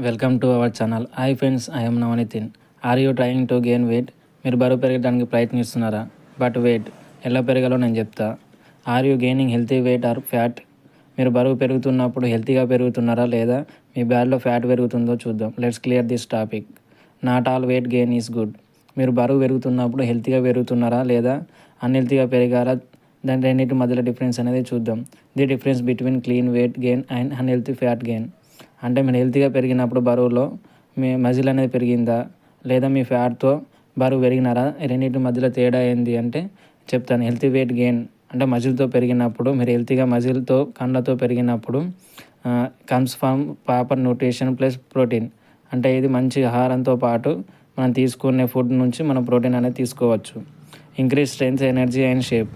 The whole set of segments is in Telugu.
Welcome to our channel. Hi friends, I am Navanitin. Are you trying to gain weight? మీరు బరువు పెరగడానికి ప్రయత్నిస్తున్నారా? బట్ వెయిట్, ఎలా పెరగాలో నేను చెప్తా. Are you gaining healthy weight or fat? మీరు బరువు పెరుగుతున్నప్పుడు హెల్తీగా పెరుగుతున్నారా లేదా మీ బ్యాడ్లో ఫ్యాట్ పెరుగుతుందో చూద్దాం. Let's clear this topic. Not all weight gain is good. మీరు బరువు పెరుగుతున్నప్పుడు హెల్తీగా పెరుగుతున్నారా లేదా అన్హెల్తీగా పెరిగారా, దాని రెండింటి మధ్యలో డిఫరెన్స్ అనేది చూద్దాం. The difference between clean weight gain and unhealthy fat gain. అంటే మీరు హెల్తీగా పెరిగినప్పుడు బరువులో మీ మజిల్ అనేది పెరిగిందా లేదా మీ ఫ్యాట్తో బరువు పెరిగినారా, రెండింటి మధ్యలో తేడా ఏంది అంటే చెప్తాను. హెల్తీ వెయిట్ గెయిన్ అంటే మజిల్తో పెరిగినప్పుడు, మీరు హెల్తీగా మజిల్తో కండతో పెరిగినప్పుడు comes from proper nutrition plus protein. అంటే ఇది మంచి ఆహారంతో పాటు మనం తీసుకునే ఫుడ్ నుంచి మనం ప్రోటీన్ అనేది తీసుకోవచ్చు. Increase strength, energy and shape.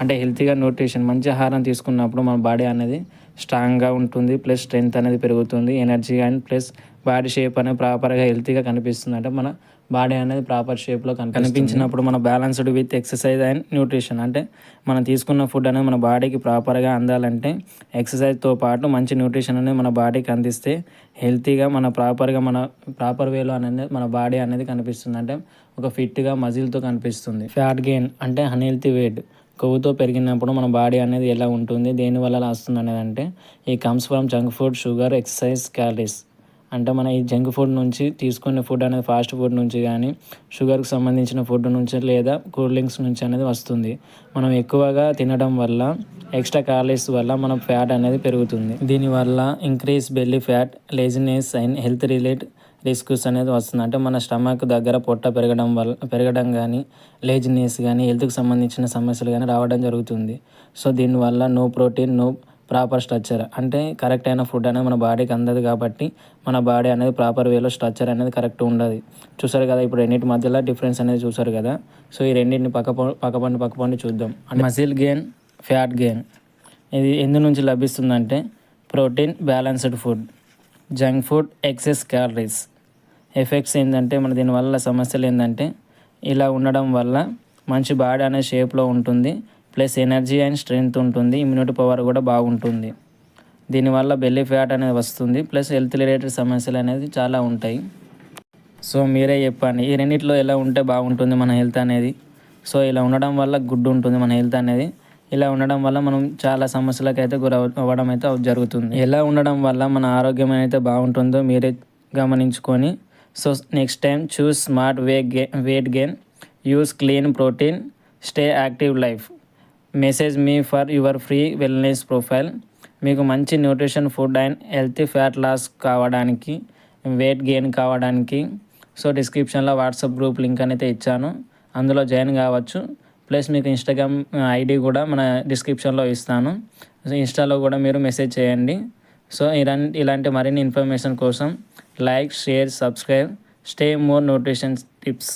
అంటే హెల్తీగా న్యూట్రిషన్ మంచి ఆహారం తీసుకున్నప్పుడు మన బాడీ అనేది స్ట్రాంగ్గా ఉంటుంది, ప్లస్ స్ట్రెంగ్త్ అనేది పెరుగుతుంది, energy and plus body shape అనేది ప్రాపర్గా హెల్తీగా కనిపిస్తుంది. అంటే మన బాడీ అనేది ప్రాపర్ షేప్లో కనిపించినప్పుడు మన balanced with exercise and nutrition. అంటే మనం తీసుకున్న ఫుడ్ అనేది మన బాడీకి ప్రాపర్గా అందాలంటే ఎక్సర్సైజ్తో పాటు మంచి న్యూట్రిషన్ అనేది మన బాడీకి అందిస్తే హెల్తీగా మన ప్రాపర్ వేలో అనేది మన బాడీ అనేది కనిపిస్తుంది. అంటే ఒక ఫిట్గా మజిల్తో కనిపిస్తుంది. ఫ్యాట్ గెయిన్ అంటే అన్హెల్తీ వెయిట్. కొవ్వుతో పెరిగినప్పుడు మన బాడీ అనేది ఎలా ఉంటుంది, దేనివల్ల వస్తుంది అనేది అంటే he comes from junk food, sugar, exercise, calories. అంటే మన ఈ జంక్ ఫుడ్ నుంచి తీసుకునే ఫుడ్ అనేది ఫాస్ట్ ఫుడ్ నుంచి కానీ, షుగర్కి సంబంధించిన ఫుడ్ నుంచి లేదా కూల్ డ్రింక్స్ నుంచి అనేది వస్తుంది. మనం ఎక్కువగా తినడం వల్ల ఎక్స్ట్రా క్యాలరీస్ వల్ల మన ఫ్యాట్ అనేది పెరుగుతుంది. దీనివల్ల increase belly fat, laziness and health related risks అనేది వస్తుంది. అంటే మన స్టమక్ దగ్గర పొట్ట పెరగడం కానీ, లేజినెస్ కానీ, హెల్త్కి సంబంధించిన సమస్యలు కానీ రావడం జరుగుతుంది. సో దీనివల్ల no protein, no proper structure. అంటే కరెక్ట్ అయిన ఫుడ్ అనేది మన బాడీకి అందదు కాబట్టి మన బాడీ అనేది ప్రాపర్ వేలో స్ట్రక్చర్ అనేది కరెక్ట్ ఉండదు. చూసారు కదా, ఇప్పుడు రెండింటి మధ్యలో డిఫరెన్స్ అనేది చూసారు కదా. సో ఈ రెండింటిని పక్కపండి చూద్దాం. అంటే మజిల్ గెయిన్, ఫ్యాట్ గెయిన్ ఇది ఎందు నుంచి లభిస్తుందంటే protein, balanced food, junk food, excess calories. Effects ఏంటంటే మన దీనివల్ల సమస్యలు ఏంటంటే ఇలా ఉండడం వల్ల మంచి బాడీ అనే షేప్లో ఉంటుంది, ప్లస్ ఎనర్జీ అండ్ స్ట్రెంగ్త్ ఉంటుంది, ఇమ్యూనిటీ పవర్ కూడా బాగుంటుంది. దీనివల్ల బెల్లీ ఫ్యాట్ అనేది వస్తుంది, ప్లస్ హెల్త్ రిలేటెడ్ సమస్యలు అనేది చాలా ఉంటాయి. సో మీరే చెప్పండి, ఈ రెండిట్లో ఎలా ఉంటే బాగుంటుంది మన హెల్త్ అనేది. సో ఇలా ఉండడం వల్ల గుడ్ ఉంటుంది మన హెల్త్ అనేది. ఇలా ఉండడం వల్ల మనం చాలా సమస్యలకు అయితే అవ్వడం అయితే జరుగుతుంది. ఎలా ఉండడం వల్ల మన ఆరోగ్యం అయితే బాగుంటుందో మీరే గమనించుకొని, so next time choose smart weight gain, use clean protein, stay active life. Message me for your free wellness profile. మీకు మంచి nutrition food and healthy fat loss కావడానికి, వెయిట్ గెయిన్ కావడానికి సో డిస్క్రిప్షన్లో వాట్సాప్ గ్రూప్ లింక్ అయితే ఇచ్చాను, అందులో జాయిన్ కావచ్చు. ప్లస్ మీకు ఇన్స్టాగ్రామ్ ఐడి కూడా మన డిస్క్రిప్షన్లో ఇస్తాను. ఇన్స్టాలో కూడా మీరు మెసేజ్ చేయండి. సో ఇలాంటి మరిన్ని ఇన్ఫర్మేషన్ కోసం like, share, subscribe. Stay more nutrition tips.